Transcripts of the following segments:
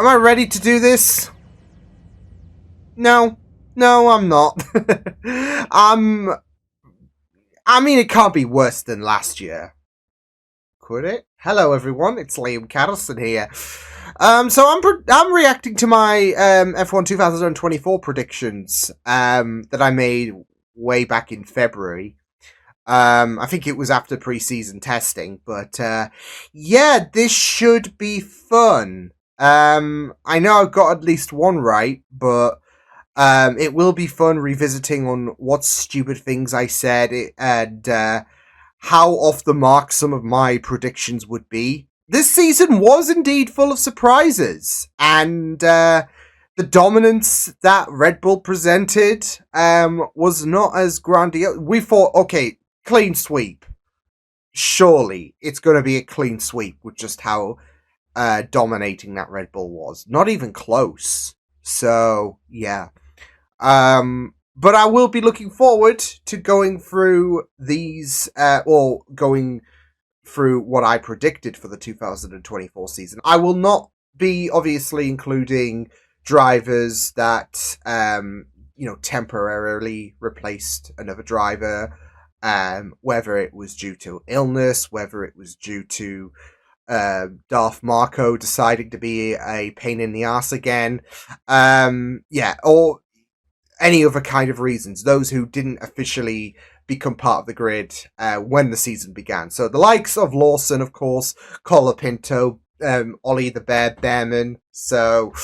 I ready to do this? No. No, I'm not. I mean, it can't be worse than last year. Could it? Hello, everyone. It's Liam Caddleson here. I'm reacting to my F1 2024 predictions that I made way back in February. I think it was after preseason testing, but yeah, this should be fun. I know I've got at least one right, but it will be fun revisiting on what stupid things I said and how off the mark some of my predictions would be. This season was indeed full of surprises, and the dominance that Red Bull presented was not as grandiose. We thought, okay, clean sweep. Surely it's going to be a clean sweep with just how dominating that Red Bull was. Not even close. So, yeah. But I will be looking forward to going through these, or going through what I predicted for the 2024 season. I will not be obviously including drivers that, temporarily replaced another driver, whether it was due to illness, whether it was due to Darth Marco deciding to be a pain in the ass again, or any other kind of reasons, those who didn't officially become part of the grid when the season began. So the likes of Lawson, of course, Colapinto, Ollie the Bear, Behrman. So,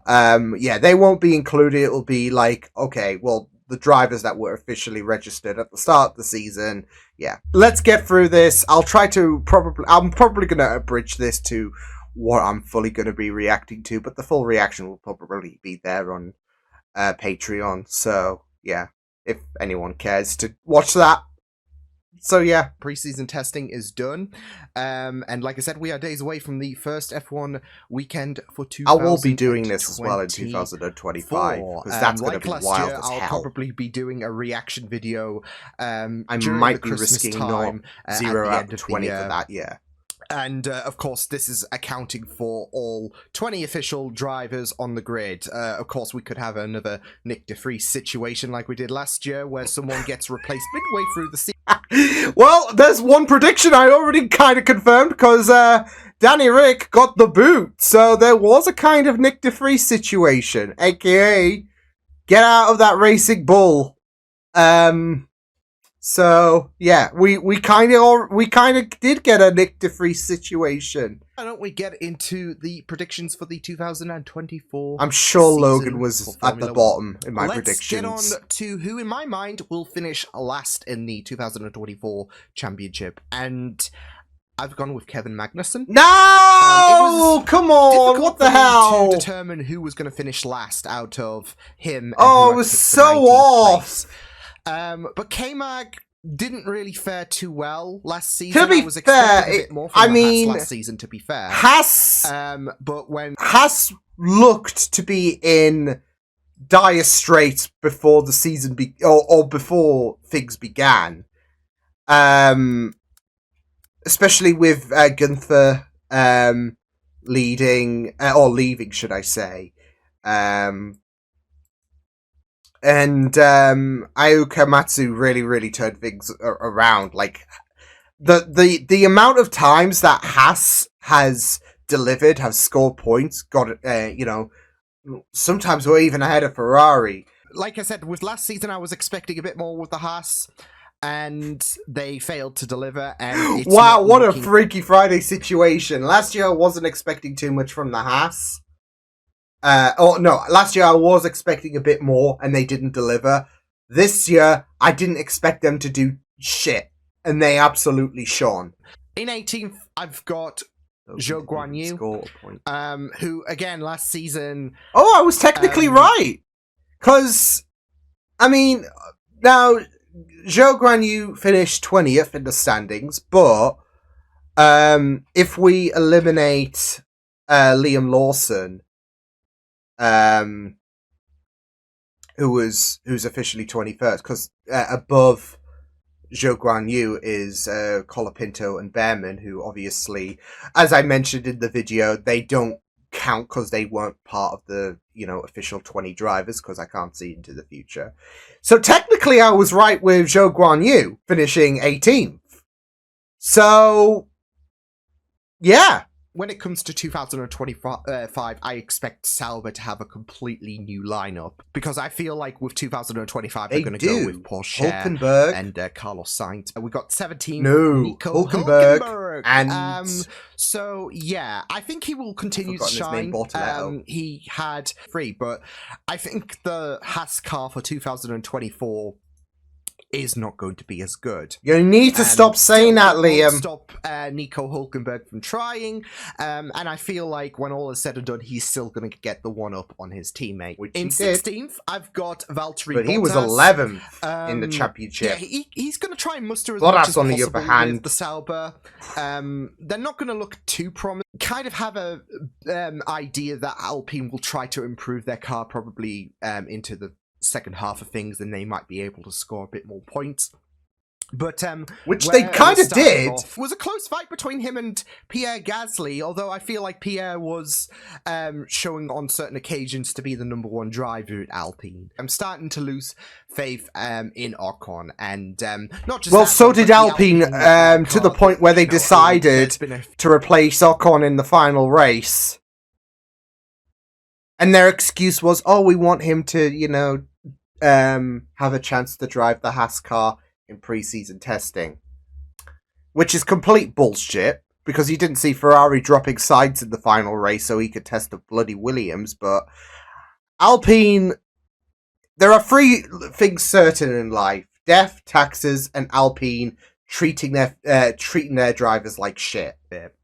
they won't be included. It'll be like, okay, well, the drivers that were officially registered at the start of the season. Yeah, let's get through this. I'm probably going to abridge this to what I'm fully going to be reacting to, but the full reaction will probably be there on Patreon. So, yeah, if anyone cares to watch that. So, yeah, preseason testing is done. And like I said, we are days away from the first F1 weekend for 2024. I will be doing this as well in 2025, because that's going to be wild as hell. I'll probably be doing a reaction video. I might be risking not 0 out of 20 for that, yeah. And, of course, this is accounting for all 20 official drivers on the grid. Of course, we could have another Nick de Vries situation like we did last year, where someone gets replaced midway through the season. Well, there's one prediction I already kind of confirmed, because Danny Rick got the boot. So there was a kind of Nick de Vries situation, a.k.a. get out of that racing bull. So yeah, we kind of did get a Nick de Vries situation. Why don't we get into the predictions for the 2024? I'm sure Logan was at the bottom in my predictions. Let's get on to who, in my mind, will finish last in the 2024 championship, and I've gone with Kevin Magnussen. No, come on! What the hell? To determine who was going to finish last out of him. Oh, it was so off. But K-Mag didn't really fare too well last season. To be I was expecting a bit more from Haas last season, to be fair. Haas, but when Haas looked to be in dire straits before the season or before things began, especially with Gunther leading or leaving, should I say? And Ayuka Matsu really turned things around. Like the amount of times that Haas has delivered, has scored points, got sometimes we're even ahead of Ferrari. Like I said, with last season, I was expecting a bit more with the Haas, and they failed to deliver. And wow, what a Freaky Friday situation! Last year, I wasn't expecting too much from the Haas. Last year I was expecting a bit more and they didn't deliver. This year, I didn't expect them to do shit, and they absolutely shone. In 18th, I've got Zhou Guanyu, who, again, last season... Oh, I was technically right! Because, I mean, now, Zhou Guanyu finished 20th in the standings, but if we eliminate Liam Lawson, who's officially 21st, because above Zhou Guanyu is Colapinto and Behrman, who obviously, as I mentioned in the video, they don't count because they weren't part of the, official 20 drivers because I can't see into the future. So technically I was right with Zhou Guanyu finishing 18th. So, yeah. When it comes to 2025, I expect Sauber to have a completely new lineup because I feel like with 2025 they're going to go with Porsche Hulkenberg and Carlos Sainz. We got 17. Nico Hulkenberg and so yeah, I think he will continue to shine. He had 3, but I think the Haas car for 2024 is not going to be as good. You need to stop saying that, Liam. Stop Nico Hulkenberg from trying, and I feel like when all is said and done, he's still going to get the one-up on his teammate. Which in 16th, I've got Valtteri Bottas. But he was 11th in the championship. Yeah, he's going to try and muster as much as on possible the other hand. with the Sauber. They're not going to look too promising. Kind of have a idea that Alpine will try to improve their car probably into the second half of things, and they might be able to score a bit more points. But which they kind of did. Was a close fight between him and Pierre Gasly, although I feel like Pierre was showing on certain occasions to be the number 1 driver at Alpine. I'm starting to lose faith in Ocon, and not just so did Alpine to the point where they decided to replace Ocon in the final race. And their excuse was, we want him to, have a chance to drive the Haas car in pre-season testing. Which is complete bullshit, because you didn't see Ferrari dropping sides in the final race so he could test the bloody Williams, but Alpine, there are 3 things certain in life: death, taxes, and Alpine treating their drivers like shit.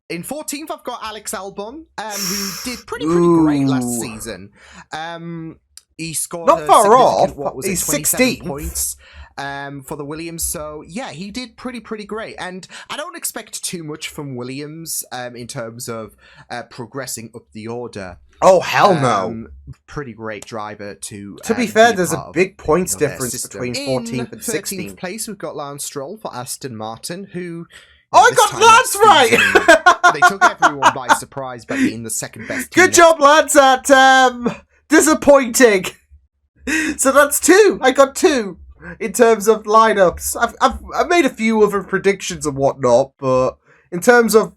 In 14th, I've got Alex Albon, who did pretty great last season. He scored not far off. He's 16 points for the Williams. So yeah, he did pretty great. And I don't expect too much from Williams in terms of progressing up the order. Oh hell no! Pretty great driver to. To be fair, there's a big points difference between 14th and 16th. In 13th place, we've got Lance Stroll for Aston Martin, who. I got Lance right! They took everyone by surprise by being the second best team. Good job, lads, at disappointing. So that's 2. I got 2 in terms of lineups. I've made a few other predictions and whatnot, but in terms of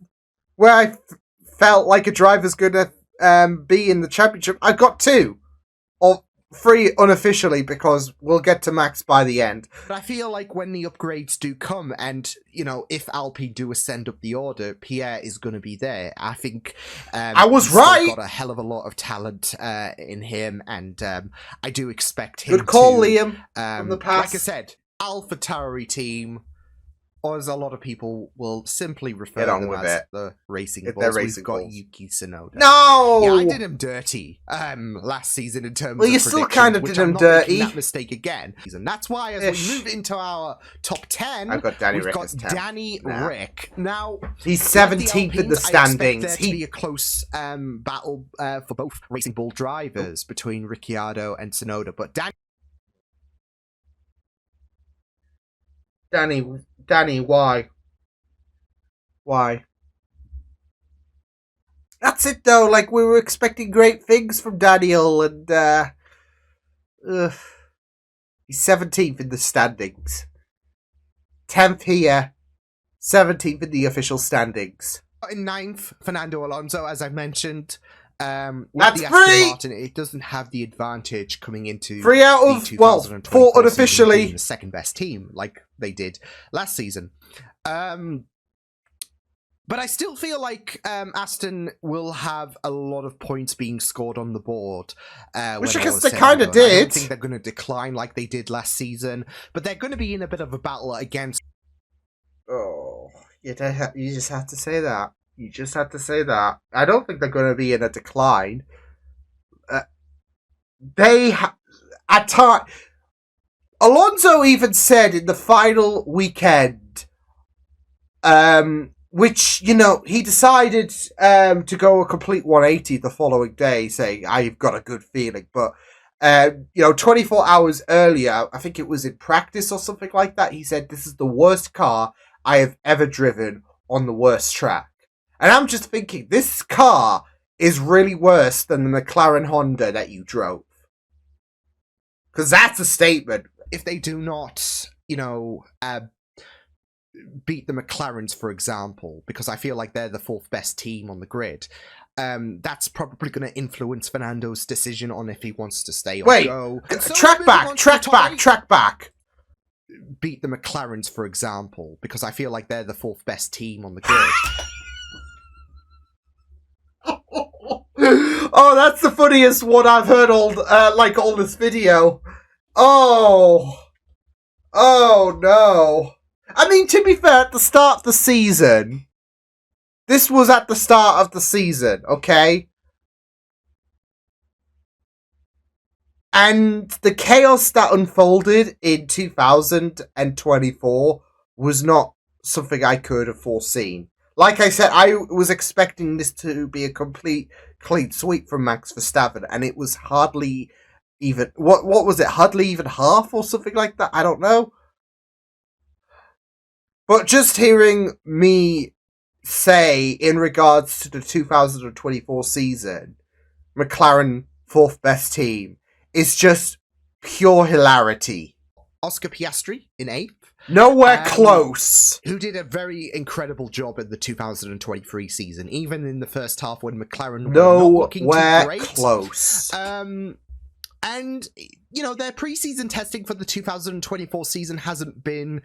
where I felt like a driver's going to be in the championship, I got 2. Or 3 unofficially, because we'll get to Max by the end. But I feel like when the upgrades do come, and if Alpine do ascend up the order, Pierre is going to be there. I think I was right. Got a hell of a lot of talent in him, and I do expect him. Good call, Liam. From the past, like I said, AlphaTauri team. Or as a lot of people will simply refer to them as the Racing Bulls. We've got Yuki Tsunoda. No! Yeah, I did him dirty last season in terms of you still kind of did him dirty. That mistake again. And that's why as we move into our top 10, I've got Danny we've Rick got Danny Rick. Now, he's 17th in the standings. I expect there to be a close battle for both Racing Bull drivers between Ricciardo and Tsunoda. But Danny, why? Why? That's it, though. Like, we were expecting great things from Daniel, and, he's 17th in the standings. 10th here, 17th in the official standings. In 9th, Fernando Alonso, as I mentioned. That's the 3! Martin, it doesn't have the advantage coming into 3 out of, 4 unofficially. The second best team, like they did last season. But I still feel like Aston will have a lot of points being scored on the board. Which I guess they kind of did. I don't think they're going to decline like they did last season, but they're going to be in a bit of a battle against... Oh, you just have to say that. You just have to say that. I don't think they're going to be in a decline. At time, Alonso even said in the final weekend, which, he decided to go a complete 180 the following day, saying, I've got a good feeling. But, 24 hours earlier, I think it was in practice or something like that, he said, this is the worst car I have ever driven on the worst track. And I'm just thinking, this car is really worse than the McLaren Honda that you drove. Because that's a statement. If they do not, beat the McLarens, for example, because I feel like they're the fourth best team on the grid, that's probably going to influence Fernando's decision on if he wants to stay or go. So track back. Beat the McLarens, for example, because I feel like they're the fourth best team on the grid. Oh, that's the funniest one I've heard all this video. Oh no. I mean, to be fair, at the start of the season, this was at the start of the season, okay? And the chaos that unfolded in 2024 was not something I could have foreseen. Like I said, I was expecting this to be a complete clean sweep from Max Verstappen, and it was hardly even... What was it? Hardly even half or something like that? I don't know. But just hearing me say, in regards to the 2024 season, McLaren fourth best team, is just pure hilarity. Oscar Piastri in 8th. Nowhere close. Who did a very incredible job in the 2023 season, even in the first half when McLaren were not looking too great. Close. And, their preseason testing for the 2024 season hasn't been,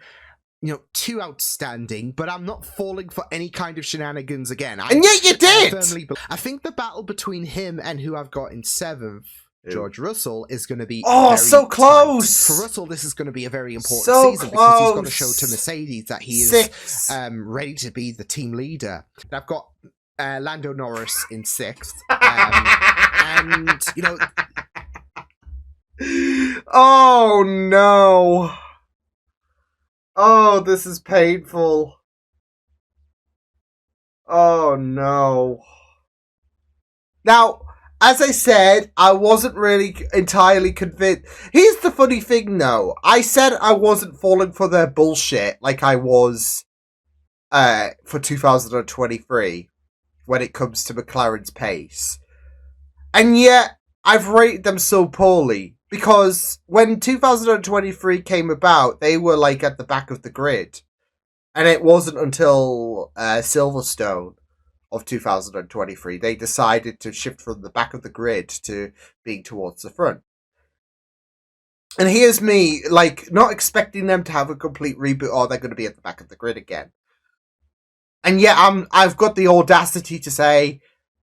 too outstanding, but I'm not falling for any kind of shenanigans again. And yet you did! I think the battle between him and who I've got in 7th, George Russell, is going to be so close. Tight. For Russell, this is going to be a very important season because he's got to show to Mercedes that he is ready to be the team leader. I've got Lando Norris in 6th, and oh no. Oh, this is painful. Oh no. Now, as I said, I wasn't really entirely convinced. Here's the funny thing, though. I said I wasn't falling for their bullshit like I was for 2023 when it comes to McLaren's pace. And yet, I've rated them so poorly. Because when 2023 came about, they were at the back of the grid. And it wasn't until Silverstone of 2023 they decided to shift from the back of the grid to being towards the front. And here's me, not expecting them to have a complete reboot, or they're going to be at the back of the grid again. And yet I've got the audacity to say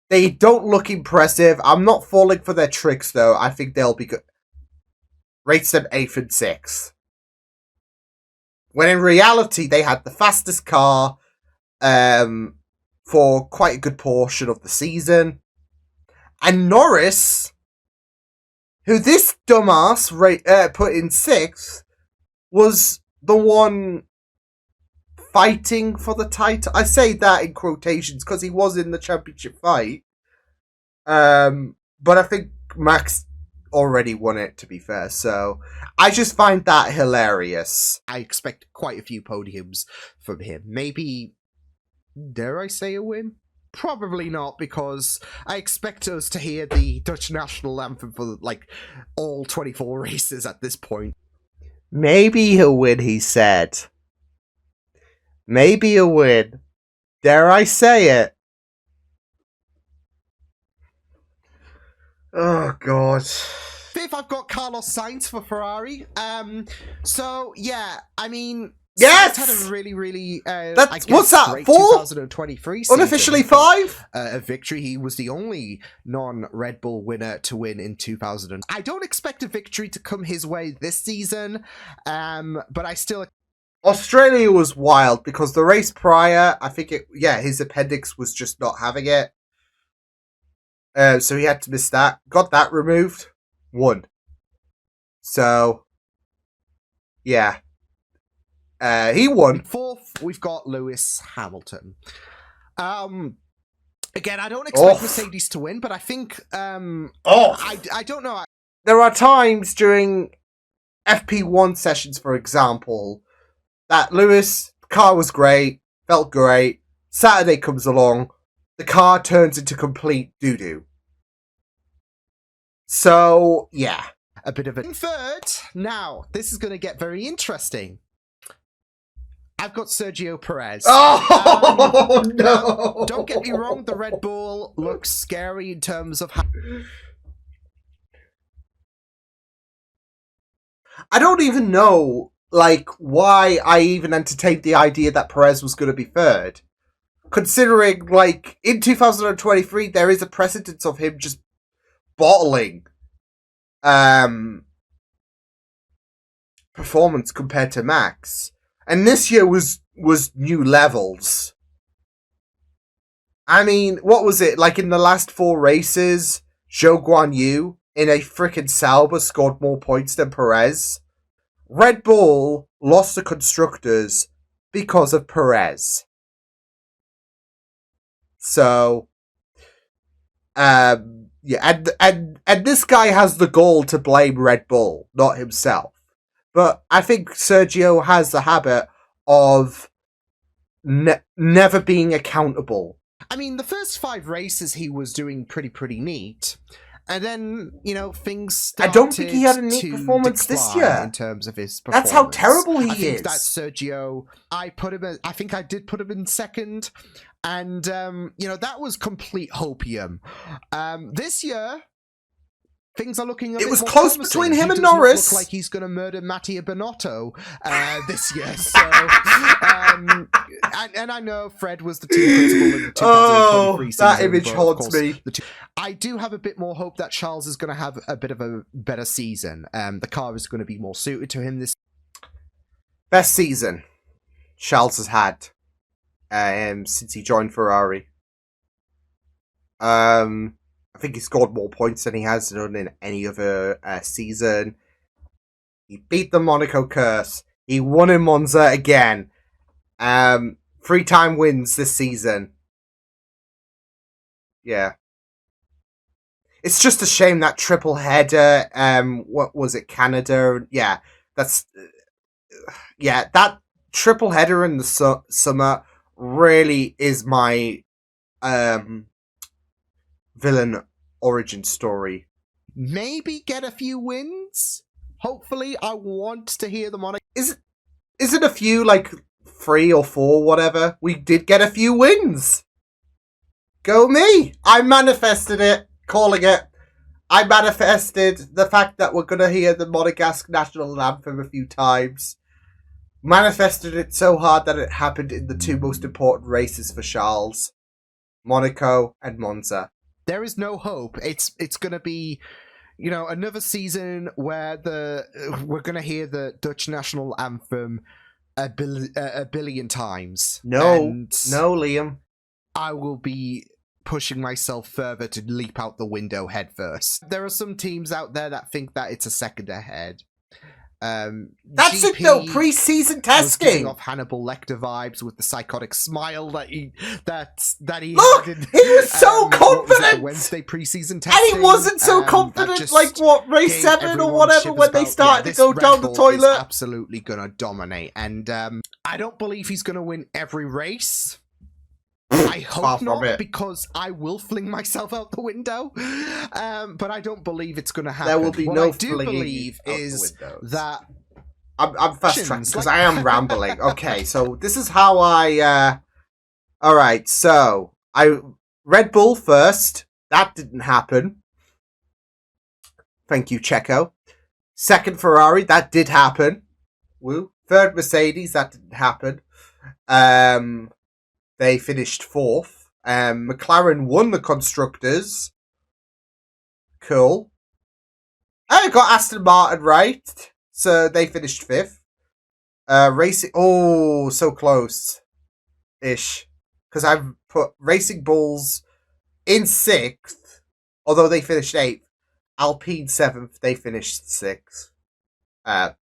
they don't look impressive. I'm not falling for their tricks, though. I think they'll be good. Rates them 8th and 6th. When in reality, they had the fastest car for quite a good portion of the season. And Norris, who this dumbass put in 6th, was the one fighting for the title. I say that in quotations because he was in the championship fight. But I think Max already won it, to be fair, so I just find that hilarious. I expect quite a few podiums from him. Maybe, dare I say, a win? Probably not, because I expect us to hear the Dutch national anthem for all 24 races at this point. Maybe he'll win, he said. Maybe a win. Dare I say it? Oh, God. 5th, I've got Carlos Sainz for Ferrari. So, yeah, I mean... Yes! Sainz had a really, really... what's that, 4? 2023 season. Unofficially 5? A victory. He was the only non-Red Bull winner to win in 2000. I don't expect a victory to come his way this season, but I still... Australia was wild, because the race prior, I think his appendix was just not having it. So he had to miss that. Got that removed. Won. So, yeah. He won. 4th, we've got Lewis Hamilton. Again, I don't expect Mercedes to win, but I think... I don't know. There are times during FP1 sessions, for example, that Lewis' car was great, felt great. Saturday comes along, the car turns into complete doo-doo. So, yeah. A bit of a third. Now, this is going to get very interesting. I've got Sergio Perez. Oh, no! Now, don't get me wrong, the Red Bull looks scary in terms of how... I don't even know, like, why I even entertained the idea that Perez was going to be third. Considering, like, in 2023, there is a precedence of him just bottling performance compared to Max. And this year was new levels. I mean, what was it? Like in the last 4 races, Zhou Guanyu in a frickin' Sauber scored more points than Perez. Red Bull lost the Constructors because of Perez. So, yeah, and this guy has the gall to blame Red Bull, not himself. But I think Sergio has the habit of never being accountable. I mean, the first 5 races he was doing pretty neat. And then, you know, things started I don't think he had a neat performance this year. In terms of his performance. That's how terrible he is. I think that Sergio, I think I did put him in second. And, you know, that was complete hopium. This year... things are looking a bit It was more close promising. between him he and Norris. Look like he's going to murder Mattia Binotto this year. So, and I know Fred was the team principal in the 2023 season. That image haunts me. I do have a bit more hope that Charles is going to have a bit of a better season. The car is going to be more suited to him this. Best season Charles has had since he joined Ferrari. I think he scored more points than he has done in any other season. He beat the Monaco curse. He won in Monza again. 3-time wins this season. Yeah. It's just a shame that triple header. What was it? Canada. Yeah, that's. Yeah, that triple header in the summer really is my villain origin story. Maybe get a few wins. Hopefully, I want to hear them on. Is it a few, like 3 or 4, whatever? We did get a few wins. Go me! I manifested it. Calling it. I manifested the fact that we're gonna hear the Monegasque national anthem a few times. Manifested it so hard that it happened in the 2 most important races for Charles: Monaco and Monza. There is no hope. It's going to be, you know, another season where we're going to hear the Dutch national anthem a billion times. No, Liam. I will be pushing myself further to leap out the window headfirst. There are some teams out there that think that it's a second ahead. That's it though. Pre-season testing. Was giving off Hannibal Lecter vibes with the psychotic smile that he look. had in, he was so confident. The Wednesday pre-season testing, and he wasn't so confident. Like what, race 7 or whatever, when they started to go down the toilet. Is absolutely gonna dominate, and I don't believe he's gonna win every race. I hope not, because I will fling myself out the window. But I don't believe it's going to happen. There will be what no I do believe is that... I'm fast tracked because I am rambling. Okay, so this is how I... Alright, so... Red Bull first. That didn't happen. Thank you, Checo. Second Ferrari. That did happen. Woo. Third Mercedes. That didn't happen. They finished 4th. McLaren won the Constructors. Cool. I got Aston Martin right. So they finished 5th. Racing... Oh, so close-ish. Because I've put Racing Bulls in 6th. Although they finished 8th. Alpine 7th. They finished 6th. 8th.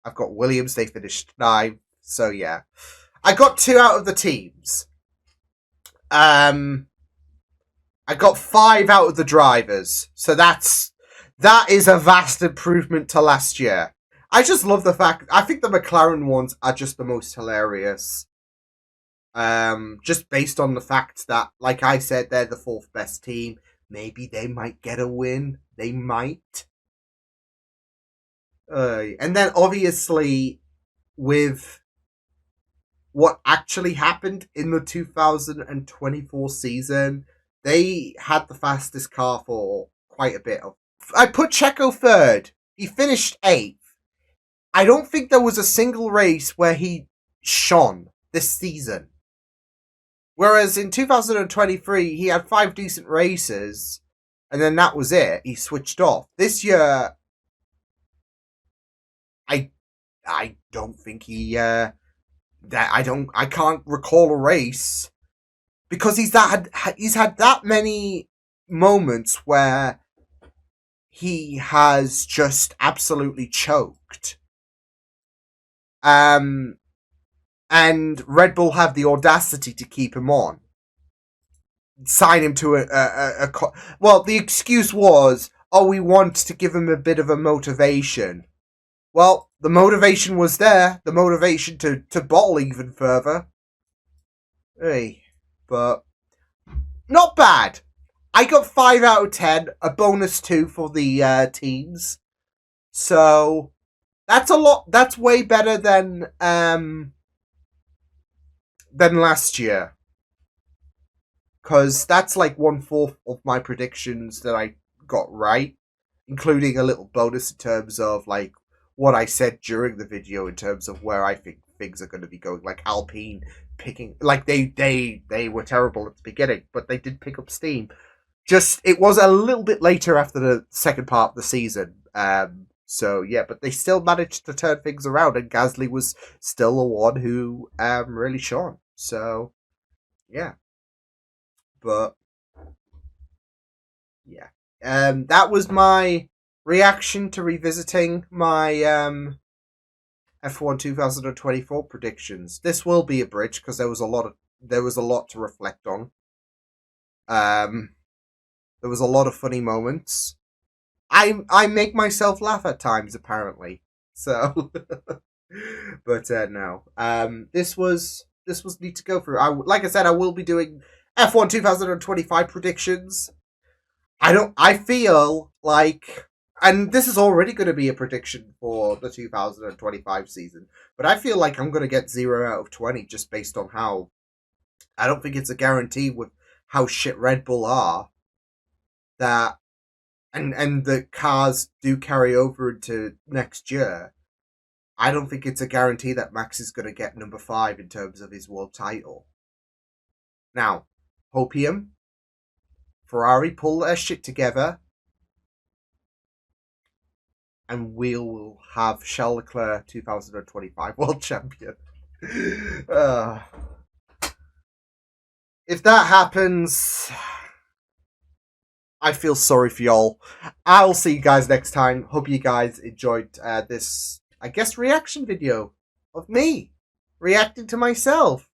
I've got Williams. They finished 9th. So yeah, I got 2 out of the teams. I got 5 out of the drivers. So that is a vast improvement to last year. I just love the fact. I think the McLaren ones are just the most hilarious. Just based on the fact that, like I said, they're the fourth best team. Maybe they might get a win. They might. And then obviously with what actually happened in the 2024 season, they had the fastest car for quite a bit of. I put Checo third. He finished 8th. I don't think there was a single race where he shone this season. Whereas in 2023, he had 5 decent races, and then that was it. He switched off. This year, I don't think he I can't recall a race because he's had that many moments where he has just absolutely choked. And Red Bull have the audacity to keep him on. Sign him to well, the excuse was, oh, we want to give him a bit of a motivation. Well, the motivation was there. The motivation to bottle even further. Hey, but not bad. I got 5 out of 10, a bonus 2 for the teams. So that's a lot. That's way better than last year. Because that's like 1/4 of my predictions that I got right, including a little bonus in terms of like what I said during the video in terms of where I think things are going to be going. Like Alpine picking, like they were terrible at the beginning, but they did pick up steam. Just it was a little bit later after the second part of the season. So yeah, but they still managed to turn things around, and Gasly was still the one who really shone. So yeah, but yeah, that was my reaction to revisiting my F1 2024 predictions. This will be a bridge because there was a lot to reflect on. There was a lot of funny moments. I make myself laugh at times, apparently. So, but no. This was neat to go through. Like I said, I will be doing F1 2025 predictions. I feel like, and this is already going to be a prediction for the 2025 season, but I feel like I'm going to get 0 out of 20 just based on how, I don't think it's a guarantee with how shit Red Bull are, that, and the cars do carry over into next year. I don't think it's a guarantee that Max is going to get number 5 in terms of his world title. Now, Hopium, Ferrari pull their shit together, and we'll have Charles Leclerc 2025 world champion. If that happens, I feel sorry for y'all. I'll see you guys next time. Hope you guys enjoyed this, I guess, reaction video of me reacting to myself.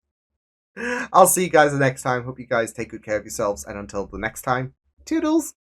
I'll see you guys the next time. Hope you guys take good care of yourselves. And until the next time, toodles.